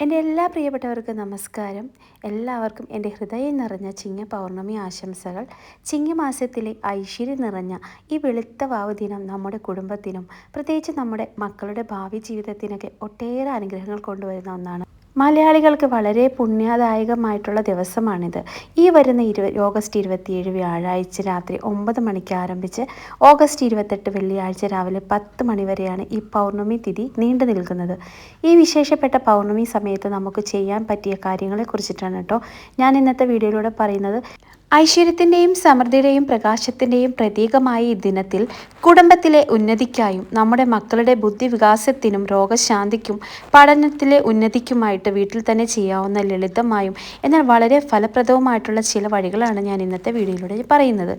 എൻ്റെ എല്ലാ പ്രിയപ്പെട്ടവർക്കും നമസ്കാരം. എല്ലാവർക്കും എൻ്റെ ഹൃദയം നിറഞ്ഞ ചിങ്ങ പൗർണമി ആശംസകൾ. ചിങ്ങമാസത്തിലെ ഐശ്വര്യം നിറഞ്ഞ ഈ വെളുത്ത വാവ് ദിനം നമ്മുടെ കുടുംബത്തിനും പ്രത്യേകിച്ച് നമ്മുടെ മക്കളുടെ ഭാവി ജീവിതത്തിനൊക്കെ ഒട്ടേറെ അനുഗ്രഹങ്ങൾ കൊണ്ടുവരുന്ന ഒന്നാണ്. മലയാളികൾക്ക് വളരെ പുണ്യദായകമായിട്ടുള്ള ദിവസമാണിത്. ഈ വരുന്ന ഓഗസ്റ്റ് 27 വ്യാഴാഴ്ച രാത്രി 9 മണിക്ക് ആരംഭിച്ച് ഓഗസ്റ്റ് 28 വെള്ളിയാഴ്ച രാവിലെ 10 മണി വരെയാണ് ഈ പൗർണമി തിഥി നീണ്ടു നിൽക്കുന്നത്. ഈ വിശേഷപ്പെട്ട പൗർണമി സമയത്ത് നമുക്ക് ചെയ്യാൻ പറ്റിയ കാര്യങ്ങളെക്കുറിച്ചിട്ടാണ് കേട്ടോ ഞാൻ ഇന്നത്തെ വീഡിയോയിലൂടെ പറയുന്നത്. ഐശ്വര്യത്തിൻ്റെയും സമൃദ്ധിയുടെയും പ്രകാശത്തിൻ്റെയും പ്രതീകമായ ഈ ദിനത്തിൽ കുടുംബത്തിലെ ഉന്നതിക്കായും നമ്മുടെ മക്കളുടെ ബുദ്ധിവികാസത്തിനും രോഗശാന്തിക്കും പഠനത്തിലെ ഉന്നതിക്കുമായിട്ട് വീട്ടിൽ തന്നെ ചെയ്യാവുന്ന ലളിതമായും എന്നാൽ വളരെ ഫലപ്രദവുമായിട്ടുള്ള ചില വഴികളാണ് ഞാൻ ഇന്നത്തെ വീഡിയോയിലൂടെ പറയുന്നത്.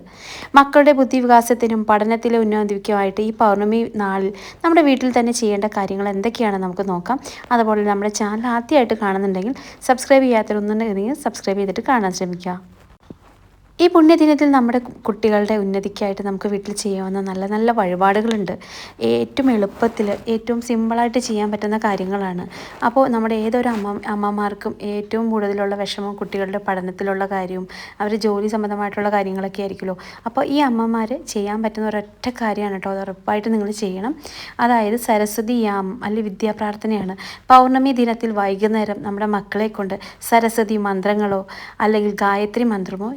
മക്കളുടെ ബുദ്ധിവികാസത്തിനും പഠനത്തിലെ ഉന്നതിക്കുമായിട്ട് ഈ പൗർണമി നാളിൽ നമ്മുടെ വീട്ടിൽ തന്നെ ചെയ്യേണ്ട കാര്യങ്ങൾ എന്തൊക്കെയാണെന്ന് നമുക്ക് നോക്കാം. അതുപോലെ നമ്മുടെ ചാനൽ ആദ്യമായിട്ട് കാണുന്നുണ്ടെങ്കിൽ സബ്സ്ക്രൈബ് ചെയ്യാത്തവരൊന്നുണ്ടെങ്കിൽ സബ്സ്ക്രൈബ് ചെയ്തിട്ട് കാണാൻ ശ്രമിക്കുക. ഈ പുണ്യദിനത്തിൽ നമ്മുടെ കുട്ടികളുടെ ഉന്നതിക്കായിട്ട് നമുക്ക് വീട്ടിൽ ചെയ്യാവുന്ന നല്ല നല്ല വഴിപാടുകളുണ്ട്. ഏറ്റവും എളുപ്പത്തിൽ ഏറ്റവും സിമ്പിളായിട്ട് ചെയ്യാൻ പറ്റുന്ന കാര്യങ്ങളാണ്. അപ്പോൾ നമ്മുടെ ഏതൊരു അമ്മമാർക്കും ഏറ്റവും കൂടുതലുള്ള വിഷമം കുട്ടികളുടെ പഠനത്തിലുള്ള കാര്യവും അവർ ജോലി സംബന്ധമായിട്ടുള്ള കാര്യങ്ങളൊക്കെ ആയിരിക്കുമല്ലോ. അപ്പോൾ ഈ അമ്മമാർ ചെയ്യാൻ പറ്റുന്ന ഒരൊറ്റ കാര്യമാണ് കേട്ടോ, അത് ഉറപ്പായിട്ട് നിങ്ങൾ ചെയ്യണം. അതായത് സരസ്വതി യാമം അല്ലെങ്കിൽ വിദ്യാപ്രാർത്ഥനയാണ്. പൗർണമി ദിനത്തിൽ വൈകുന്നേരം നമ്മുടെ മക്കളെ കൊണ്ട് സരസ്വതി മന്ത്രങ്ങളോ അല്ലെങ്കിൽ ഗായത്രി മന്ത്രമോ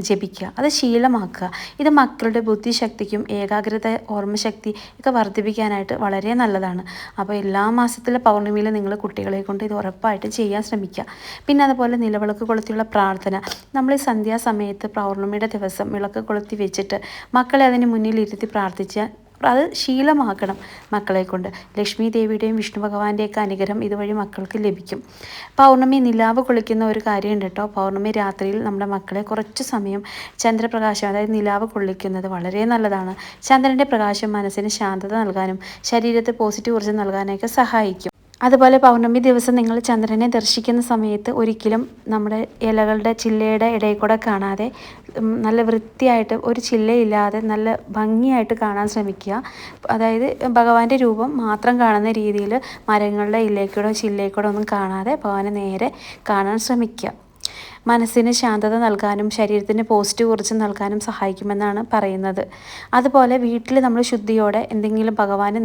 ജപിക്കുക, അത് ശീലമാക്കുക. ഇത് മക്കളുടെ ബുദ്ധിശക്തിക്കും ഏകാഗ്രത ഓർമ്മശക്തി ഒക്കെ വർദ്ധിപ്പിക്കാനായിട്ട് വളരെ നല്ലതാണ്. അപ്പോൾ എല്ലാ മാസത്തിലെ പൗർണമിയിൽ നിങ്ങൾ കുട്ടികളെ കൊണ്ട് ഇത് ഉറപ്പായിട്ട് ചെയ്യാൻ ശ്രമിക്കുക. പിന്നെ അതുപോലെ നിലവിളക്ക് കൊളുത്തിയുള്ള പ്രാർത്ഥന, നമ്മൾ ഈ സന്ധ്യാസമയത്ത് പൗർണമിയുടെ ദിവസം വിളക്ക് കൊളുത്തി വെച്ചിട്ട് മക്കളെ അതിന് മുന്നിലിരുത്തി പ്രാർത്ഥിച്ചാൽ അത് ശീലമാക്കണം മക്കളെ കൊണ്ട്. ലക്ഷ്മി ദേവിയുടെയും വിഷ്ണു ഭഗവാന്റെയൊക്കെ അനുഗ്രഹം ഇതുവഴി മക്കൾക്ക് ലഭിക്കും. പൗർണമി നിലാവ് കൊള്ളിക്കുന്ന ഒരു കാര്യമുണ്ട് കേട്ടോ. പൗർണമി രാത്രിയിൽ നമ്മുടെ മക്കളെ കുറച്ച് സമയം ചന്ദ്രപ്രകാശം അതായത് നിലാവ് കൊള്ളിക്കുന്നത് വളരെ നല്ലതാണ്. ചന്ദ്രൻ്റെ പ്രകാശം മനസ്സിന് ശാന്തത നൽകാനും ശരീരത്തിൽ പോസിറ്റീവ് ഊർജ്ജം നൽകാനൊക്കെ സഹായിക്കും. അതുപോലെ പൗർണമി ദിവസം നിങ്ങൾ ചന്ദ്രനെ ദർശിക്കുന്ന സമയത്ത് ഒരിക്കലും നമ്മുടെ ഇലകളുടെ ചില്ലയുടെ ഇടയിൽ കൂടെ കാണാതെ നല്ല വൃത്തിയായിട്ട് ഒരു ചില്ലയില്ലാതെ നല്ല ഭംഗിയായിട്ട് കാണാൻ ശ്രമിക്കുക. അതായത് ഭഗവാന്റെ രൂപം മാത്രം കാണുന്ന രീതിയിൽ മരങ്ങളുടെ ഇലയ്ക്കൂടോ ചില്ലയ്ക്കൂടോ ഒന്നും കാണാതെ ഭഗവാനെ നേരെ കാണാൻ ശ്രമിക്കുക. മനസ്സിന് ശാന്തത നൽകാനും ശരീരത്തിന് പോസിറ്റീവ് ഊർജ്ജം നൽകാനും സഹായിക്കുമെന്നാണ് പറയുന്നത്. അതുപോലെ വീട്ടിൽ നമ്മൾ ശുദ്ധിയോടെ എന്തെങ്കിലും ഭഗവാന്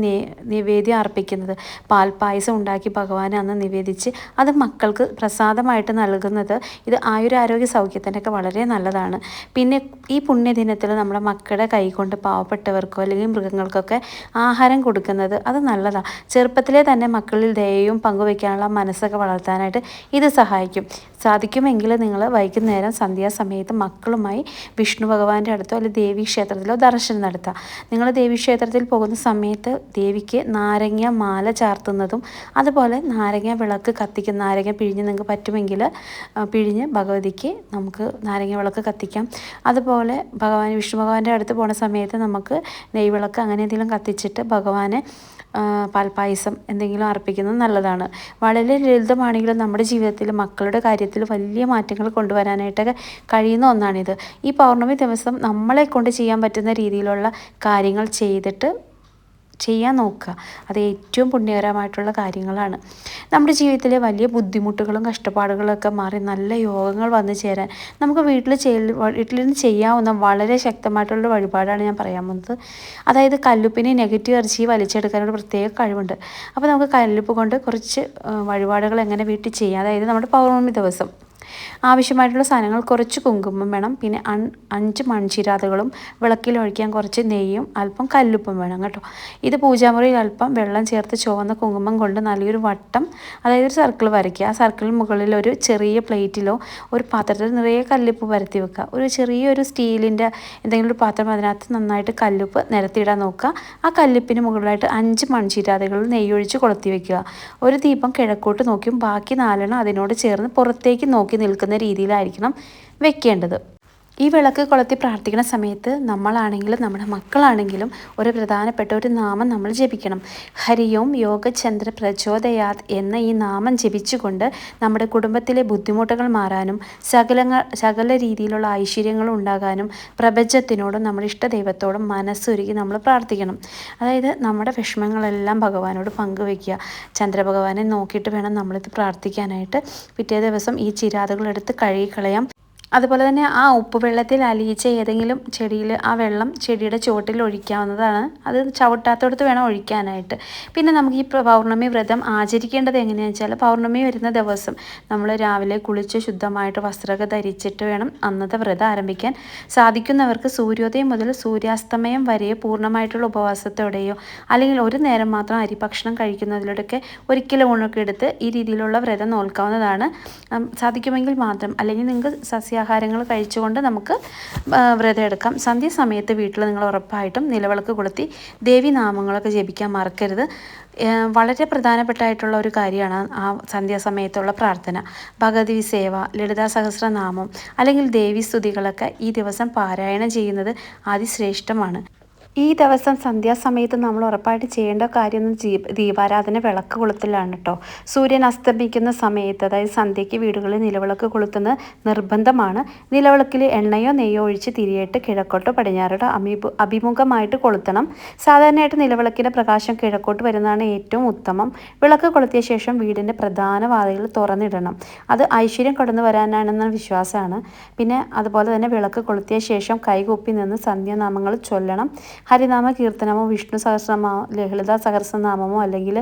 നിവേദ്യം അർപ്പിക്കുന്നത്, പാൽപ്പായസം ഉണ്ടാക്കി ഭഗവാന് അന്ന് നിവേദിച്ച് അത് മക്കൾക്ക് പ്രസാദമായിട്ട് നൽകുന്നത് ഇത് ആയുരാരോഗ്യ സൗഖ്യത്തിനൊക്കെ വളരെ നല്ലതാണ്. പിന്നെ ഈ പുണ്യദിനത്തിൽ നമ്മുടെ മക്കളുടെ കൈകൊണ്ട് പാവപ്പെട്ടവർക്കോ അല്ലെങ്കിൽ മൃഗങ്ങൾക്കൊക്കെ ആഹാരം കൊടുക്കുന്നത് അത് നല്ലതാണ്. ചെറുപ്പത്തിലെ തന്നെ മക്കളിൽ ദയയും പങ്കുവയ്ക്കാനുള്ള മനസ്സൊക്കെ വളർത്താനായിട്ട് ഇത് സഹായിക്കും. സാധിക്കുമെങ്കിൽ നിങ്ങൾ വൈകുന്നേരം സന്ധ്യാസമയത്ത് മക്കളുമായി വിഷ്ണു ഭഗവാന്റെ അടുത്തോ അല്ലെങ്കിൽ ദേവീ ക്ഷേത്രത്തിലോ ദർശനം നടത്തുക. നിങ്ങൾ ദേവീ ക്ഷേത്രത്തിൽ പോകുന്ന സമയത്ത് ദേവിക്ക് നാരങ്ങ മാല ചാർത്തുന്നതും അതുപോലെ നാരങ്ങ വിളക്ക് കത്തിക്കുന്ന നാരങ്ങ പിഴിഞ്ഞ് നിങ്ങൾക്ക് പറ്റുമെങ്കിൽ പിഴിഞ്ഞ് ഭഗവതിക്ക് നമുക്ക് നാരങ്ങ വിളക്ക് കത്തിക്കാം. അതുപോലെ വിഷ്ണു ഭഗവാന്റെ അടുത്ത് പോകുന്ന സമയത്ത് നമുക്ക് നെയ്വിളക്ക് അങ്ങനെ എന്തെങ്കിലും കത്തിച്ചിട്ട് ഭഗവാനെ പാൽപ്പായസം എന്തെങ്കിലും അർപ്പിക്കുന്നത് നല്ലതാണ്. വളരെ ലളിതമാണെങ്കിലും നമ്മുടെ ജീവിതത്തിൽ മക്കളുടെ കാര്യത്തിൽ വലിയ മാറ്റങ്ങൾ കൊണ്ടുവരാനായിട്ടൊക്കെ കഴിയുന്ന ഒന്നാണിത്. ഈ പൗർണമി ദിവസം നമ്മളെ കൊണ്ട് ചെയ്യാൻ പറ്റുന്ന രീതിയിലുള്ള കാര്യങ്ങൾ ചെയ്യാൻ നോക്കുക. അത് ഏറ്റവും പുണ്യകരമായിട്ടുള്ള കാര്യങ്ങളാണ്. നമ്മുടെ ജീവിതത്തിലെ വലിയ ബുദ്ധിമുട്ടുകളും കഷ്ടപ്പാടുകളൊക്കെ മാറി നല്ല യോഗങ്ങൾ വന്നു ചേരാൻ നമുക്ക് വീട്ടിലിരുന്ന് ചെയ്യാവുന്ന വളരെ ശക്തമായിട്ടുള്ള വഴിപാടാണ് ഞാൻ പറയാൻ പോകുന്നത്. അതായത് കല്ലുപ്പിനെ നെഗറ്റീവ് എനർജി വലിച്ചെടുക്കാനൊരു പ്രത്യേക കഴിവുണ്ട്. അപ്പോൾ നമുക്ക് കല്ലുപ്പ് കൊണ്ട് കുറച്ച് വഴിപാടുകൾ എങ്ങനെ വീട്ടിൽ ചെയ്യാം. അതായത് നമ്മുടെ പൗർണമി ദിവസം ആവശ്യമായിട്ടുള്ള സാധനങ്ങൾ കുറച്ച് കുങ്കുമം വേണം, പിന്നെ 5 മൺചിരാതുകളും വിളക്കിൽ ഒഴിക്കാൻ കുറച്ച് നെയ്യും അല്പം കല്ലുപ്പും വേണം കേട്ടോ. ഇത് പൂജാമുറിയിൽ അല്പം വെള്ളം ചേർത്ത് ചുവന്ന കുങ്കുമം കൊണ്ട് നല്ലൊരു വട്ടം അതായത് ഒരു സർക്കിൾ വരയ്ക്കുക. ആ സർക്കിളിന് മുകളിൽ ഒരു ചെറിയ പ്ലേറ്റിലോ ഒരു പാത്രത്തിൽ നിറയെ കല്ലുപ്പ് പരത്തി വെക്കുക. ഒരു ചെറിയൊരു സ്റ്റീലിൻ്റെ എന്തെങ്കിലും ഒരു പാത്രം അതിനകത്ത് നന്നായിട്ട് കല്ലുപ്പ് നിരത്തിയിടാൻ നോക്കുക. ആ കല്ലുപ്പിന് മുകളിലായിട്ട് 5 മൺചിരാതുകൾ നെയ്യൊഴിച്ച് കൊളുത്തി വെക്കുക. ഒരു ദീപം കിഴക്കോട്ട് നോക്കിയും ബാക്കി 4 അതിനോട് ചേർന്ന് പുറത്തേക്ക് നോക്കി നിൽക്കുന്ന രീതിയിലായിരിക്കണം വെക്കേണ്ടത്. ഈ വിളക്ക് കൊളുത്തി പ്രാർത്ഥിക്കുന്ന സമയത്ത് നമ്മളാണെങ്കിലും നമ്മുടെ മക്കളാണെങ്കിലും ഒരു പ്രധാനപ്പെട്ട ഒരു നാമം നമ്മൾ ജപിക്കണം. ഹരിയോം യോഗചന്ദ്ര പ്രചോദയാത് എന്ന ഈ നാമം ജപിച്ചുകൊണ്ട് നമ്മുടെ കുടുംബത്തിലെ ബുദ്ധിമുട്ടുകൾ മാറാനും സകല രീതിയിലുള്ള ഐശ്വര്യങ്ങളും ഉണ്ടാകാനും പ്രപഞ്ചത്തിനോടും നമ്മുടെ ഇഷ്ടദൈവത്തോടും മനസ്സൊരുക്കി നമ്മൾ പ്രാർത്ഥിക്കണം. അതായത് നമ്മുടെ വിഷമങ്ങളെല്ലാം ഭഗവാനോട് പങ്കുവയ്ക്കുക. ചന്ദ്രഭഗവാനെ നോക്കിയിട്ട് വേണം നമ്മളിത് പ്രാർത്ഥിക്കാനായിട്ട്. പിറ്റേ ദിവസം ഈ ചിരാതുകളെടുത്ത് കഴുകിക്കളയാം. അതുപോലെ തന്നെ ആ ഉപ്പുവെള്ളത്തിൽ അലിയിച്ച ഏതെങ്കിലും ചെടിയിൽ ആ വെള്ളം ചെടിയുടെ ചുവട്ടിൽ ഒഴിക്കാവുന്നതാണ്. അത് ചവിട്ടാത്തടുത്ത് വേണം ഒഴിക്കാനായിട്ട്. പിന്നെ നമുക്ക് ഈ പൗർണ്ണമി വ്രതം ആചരിക്കേണ്ടത് എങ്ങനെയാണെന്ന് വെച്ചാൽ, പൗർണ്ണമി വരുന്ന ദിവസം നമ്മൾ രാവിലെ കുളിച്ച് ശുദ്ധമായിട്ട് വസ്ത്രമൊക്കെ ധരിച്ചിട്ട് വേണം അന്നത്തെ വ്രതം ആരംഭിക്കാൻ. സാധിക്കുന്നവർക്ക് സൂര്യോദയം മുതൽ സൂര്യാസ്തമയം വരെ പൂർണ്ണമായിട്ടുള്ള ഉപവാസത്തോടെയോ അല്ലെങ്കിൽ ഒരു നേരം മാത്രം അരിഭക്ഷണം കഴിക്കുന്നതിലൂടെയൊക്കെ ഒരിക്കലും ഊണൊക്കെ എടുത്ത് ഈ രീതിയിലുള്ള വ്രതം നോൽക്കാവുന്നതാണ്. സാധിക്കുമെങ്കിൽ മാത്രം. അല്ലെങ്കിൽ നിങ്ങൾക്ക് സസ്യാഹാരങ്ങൾ കഴിച്ചുകൊണ്ട് നമുക്ക് വ്രതം എടുക്കാം. സന്ധ്യാസമയത്ത് വീട്ടിൽ നിങ്ങൾ ഉറപ്പായിട്ടും നിലവിളക്ക് കൊളുത്തി ദേവീനാമങ്ങളൊക്കെ ജപിക്കാൻ മറക്കരുത്. വളരെ പ്രധാനപ്പെട്ടായിട്ടുള്ള ഒരു കാര്യമാണ് ആ സന്ധ്യാസമയത്തുള്ള പ്രാർത്ഥന. ഭഗവതി സേവ, ലളിതാ സഹസ്രനാമം അല്ലെങ്കിൽ ദേവീസ്തുതികളൊക്കെ ഈ ദിവസം പാരായണം ചെയ്യുന്നത് അതിശ്രേഷ്ഠമാണ്. ഈ ദിവസം സന്ധ്യാസമയത്ത് നമ്മൾ ഉറപ്പായിട്ട് ചെയ്യേണ്ട കാര്യം ദീപാരാധന വിളക്ക് കൊളുത്തലാണ് കേട്ടോ. സൂര്യൻ അസ്തമിക്കുന്ന സമയത്ത്, അതായത് സന്ധ്യയ്ക്ക് വീടുകളിൽ നിലവിളക്ക് കൊളുത്തുന്നത് നിർബന്ധമാണ്. നിലവിളക്കിൽ എണ്ണയോ നെയ്യോ ഒഴിച്ച് തിരിയിട്ട് കിഴക്കോട്ടോ പടിഞ്ഞാറോട്ടോ അഭിമുഖമായിട്ട് കൊളുത്തണം. സാധാരണയായിട്ട് നിലവിളക്കിൻ്റെ പ്രകാശം കിഴക്കോട്ട് വരുന്നതാണ് ഏറ്റവും ഉത്തമം. വിളക്ക് കൊളുത്തിയ ശേഷം വീടിൻ്റെ പ്രധാന വാതിലുകൾ തുറന്നിടണം. അത് ഐശ്വര്യം കടന്നു വരാനാണെന്ന വിശ്വാസമാണ്. പിന്നെ അതുപോലെ തന്നെ വിളക്ക് കൊളുത്തിയ ശേഷം കൈകൂപ്പി നിന്ന് സന്ധ്യാനാമങ്ങൾ ചൊല്ലണം. ഹരിനാമ കീർത്തനമോ വിഷ്ണു സഹസ്രനാമോ ലളിതാ സഹസ്രനാമമോ അല്ലെങ്കിൽ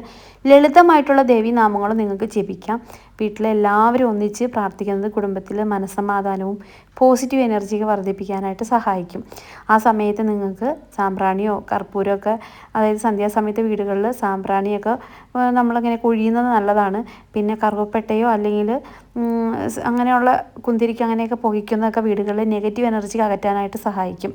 ലളിതമായിട്ടുള്ള ദേവീനാമങ്ങളോ നിങ്ങൾക്ക് ജപിക്കാം. വീട്ടിലെ എല്ലാവരും ഒന്നിച്ച് പ്രാർത്ഥിക്കുന്നത് കുടുംബത്തിലെ മനസ്സമാധാനവും പോസിറ്റീവ് എനർജിയൊക്കെ വർദ്ധിപ്പിക്കാനായിട്ട് സഹായിക്കും. ആ സമയത്ത് നിങ്ങൾക്ക് സാമ്പ്രാണിയോ കർപ്പൂരമൊക്കെ, അതായത് സന്ധ്യാസമയത്ത് വീടുകളിൽ സാമ്പ്രാണിയൊക്കെ നമ്മളങ്ങനെ കൊഴിയുന്നത് നല്ലതാണ്. പിന്നെ കറുവപ്പട്ടയോ അല്ലെങ്കിൽ അങ്ങനെയുള്ള കുന്തിരിക്ക അങ്ങനെയൊക്കെ പുകയ്ക്കുന്നതൊക്കെ വീടുകളിൽ നെഗറ്റീവ് എനർജി അകറ്റാനായിട്ട് സഹായിക്കും.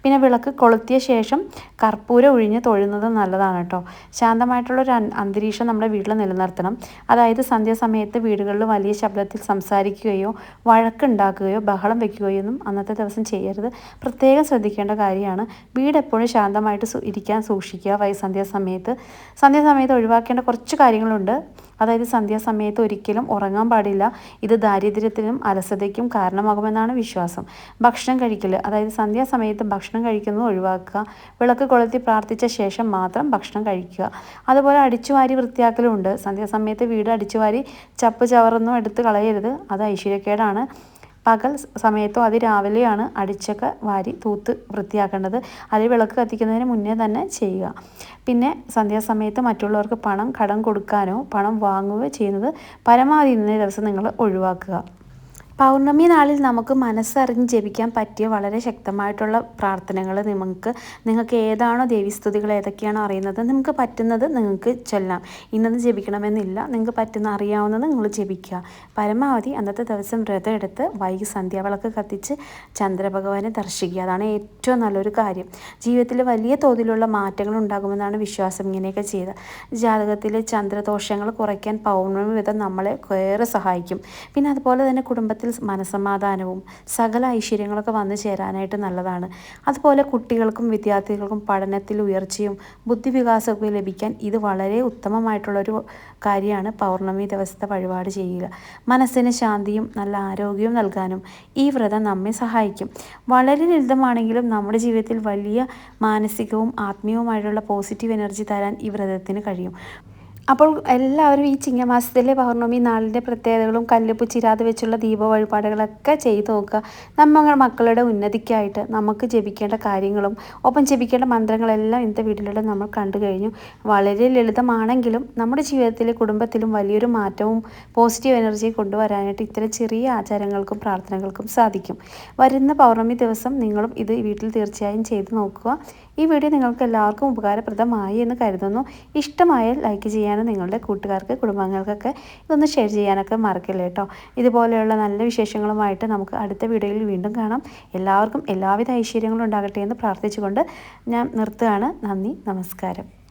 പിന്നെ വിളക്ക് കൊളുത്തിയ ശേഷം കർപ്പൂരം ഒഴിഞ്ഞ് തൊഴുന്നത് നല്ലതാണ് കേട്ടോ. ശാന്തമായിട്ടുള്ളൊരു അന്തരീക്ഷം നമ്മുടെ വീട്ടിൽ നിലനിർത്തണം. അതായത് സന്ധ്യാസമയത്ത് വീടുകളിൽ വലിയ ശബ്ദത്തിൽ സംസാരിക്കുകയോ വഴക്കുണ്ടാക്കുകയോ ബഹളം വയ്ക്കുകയോ ഒന്നും അന്നത്തെ ദിവസം ചെയ്യരുത്. പ്രത്യേകം ശ്രദ്ധിക്കേണ്ട കാര്യമാണ്. വീട് എപ്പോഴും ശാന്തമായിട്ട് ഇരിക്കാൻ സൂക്ഷിക്കുക. സന്ധ്യാസമയത്ത് ഒഴിവാക്കേണ്ട കുറച്ച് കാര്യങ്ങളുണ്ട്. അതായത് സന്ധ്യാസമയത്ത് ഒരിക്കലും ഉറങ്ങാൻ പാടില്ല. ഇത് ദാരിദ്ര്യത്തിനും അലസതയ്ക്കും കാരണമാകുമെന്നാണ് വിശ്വാസം. ഭക്ഷണം കഴിക്കൽ, അതായത് സന്ധ്യാസമയത്ത് ഭക്ഷണം കഴിക്കുന്നത് ഒഴിവാക്കുക. വിളക്ക് കൊളുത്തി പ്രാർത്ഥിച്ച ശേഷം മാത്രം ഭക്ഷണം കഴിക്കുക. അതുപോലെ അടിച്ചുവാരി വൃത്തിയാക്കലുമുണ്ട്. സന്ധ്യാസമയത്ത് വീട് അടിച്ചുവാരി ചപ്പ് ചവറൊന്നും എടുത്ത് കളയരുത്. അത് ഐശ്വര്യക്കേടാണ്. പകൽ സമയത്തോ അതിരാവിലെയാണ് അടിച്ചൊക്കെ വാരി തൂത്ത് വൃത്തിയാക്കേണ്ടത്. അത് വിളക്ക് കത്തിക്കുന്നതിന് മുന്നേ തന്നെ ചെയ്യുക. പിന്നെ സന്ധ്യാസമയത്ത് മറ്റുള്ളവർക്ക് പണം കടം കൊടുക്കാനോ പണം വാങ്ങുകയോ ചെയ്യുന്നത് പരമാവധി ഇന്നേ ദിവസം നിങ്ങൾ ഒഴിവാക്കുക. പൗർണമി നാളിൽ നമുക്ക് മനസ്സറിഞ്ഞ് ജപിക്കാൻ പറ്റിയ വളരെ ശക്തമായിട്ടുള്ള പ്രാർത്ഥനകൾ നിങ്ങൾക്ക് ഏതാണോ ദേവീസ്തുതികൾ ഏതൊക്കെയാണോ അറിയുന്നത് നിങ്ങൾക്ക് പറ്റുന്നത് നിങ്ങൾക്ക് ചൊല്ലാം. ഇന്നത് ജപിക്കണമെന്നില്ല. നിങ്ങൾക്ക് പറ്റുന്ന അറിയാവുന്നത് നിങ്ങൾ ജപിക്കുക. പരമാവധി അന്നത്തെ ദിവസം വ്രതം എടുത്ത് വൈകി സന്ധ്യാവിളക്ക് കത്തിച്ച് ചന്ദ്രഭഗവാനെ ദർശിക്കുക. അതാണ് ഏറ്റവും നല്ലൊരു കാര്യം. ജീവിതത്തിൽ വലിയ തോതിലുള്ള മാറ്റങ്ങൾ ഉണ്ടാകുമെന്നാണ് വിശ്വാസം. ഇങ്ങനെയൊക്കെ ചെയ്ത് ജാതകത്തിലെ ചന്ദ്രദോഷങ്ങൾ കുറയ്ക്കാൻ പൗർണമി വ്രതം നമ്മളെ ഏറെ സഹായിക്കും. പിന്നെ അതുപോലെ തന്നെ കുടുംബത്തിൽ മനസ്സമാധാനവും സകല ഐശ്വര്യങ്ങളൊക്കെ വന്നു ചേരാനായിട്ട് നല്ലതാണ്. അതുപോലെ കുട്ടികൾക്കും വിദ്യാർത്ഥികൾക്കും പഠനത്തിൽ ഉയർച്ചയും ബുദ്ധിവികാസമൊക്കെ ലഭിക്കാൻ ഇത് വളരെ ഉത്തമമായിട്ടുള്ളൊരു കാര്യമാണ്. പൗർണമി ദിവസത്തെ വഴിപാട് ചെയ്യുക. മനസ്സിന് ശാന്തിയും നല്ല ആരോഗ്യവും നൽകാനും ഈ വ്രതം നമ്മെ സഹായിക്കും. വളരെ ലളിതമാണെങ്കിലും നമ്മുടെ ജീവിതത്തിൽ വലിയ മാനസികവും ആത്മീയവുമായിട്ടുള്ള പോസിറ്റീവ് എനർജി തരാൻ ഈ വ്രതത്തിന് കഴിയും. അപ്പോൾ എല്ലാവരും ഈ ചിങ്ങമാസത്തിലെ പൗർണമി നാളിൻ്റെ പ്രത്യേകതകളും കല്ലുപ്പ് ചിരാത് വെച്ചുള്ള ദീപ വഴിപാടുകളൊക്കെ ചെയ്ത് നോക്കുക. നമ്മുടെ മക്കളുടെ ഉന്നതിക്കായിട്ട് നമുക്ക് ജപിക്കേണ്ട കാര്യങ്ങളും ഒപ്പം ജപിക്കേണ്ട മന്ത്രങ്ങളെല്ലാം ഇന്നത്തെ വീട്ടിലൂടെ നമ്മൾ കണ്ടു കഴിഞ്ഞു. വളരെ ലളിതമാണെങ്കിലും നമ്മുടെ ജീവിതത്തിലെ കുടുംബത്തിലും വലിയൊരു മാറ്റവും പോസിറ്റീവ് എനർജി കൊണ്ടുവരാനായിട്ട് ഇത്തരം ചെറിയ ആചാരങ്ങൾക്കും പ്രാർത്ഥനകൾക്കും സാധിക്കും. വരുന്ന പൗർണമി ദിവസം നിങ്ങളും ഇത് വീട്ടിൽ തീർച്ചയായും ചെയ്ത് നോക്കുക. ഈ വീഡിയോ നിങ്ങൾക്ക് എല്ലാവർക്കും ഉപകാരപ്രദമായി എന്ന് കരുതുന്നു. ഇഷ്ടമായാൽ ലൈക്ക് ചെയ്യാനും നിങ്ങളുടെ കൂട്ടുകാർക്ക് കുടുംബാംഗങ്ങൾക്കൊക്കെ ഇതൊന്ന് ഷെയർ ചെയ്യാനൊക്കെ മറക്കില്ല കേട്ടോ. ഇതുപോലെയുള്ള നല്ല വിശേഷങ്ങളുമായിട്ട് നമുക്ക് അടുത്ത വീഡിയോയിൽ വീണ്ടും കാണാം. എല്ലാവർക്കും എല്ലാവിധ ഐശ്വര്യങ്ങളും ഉണ്ടാകട്ടെ എന്ന് പ്രാർത്ഥിച്ചുകൊണ്ട് ഞാൻ നിർത്തുകയാണ്. നന്ദി, നമസ്കാരം.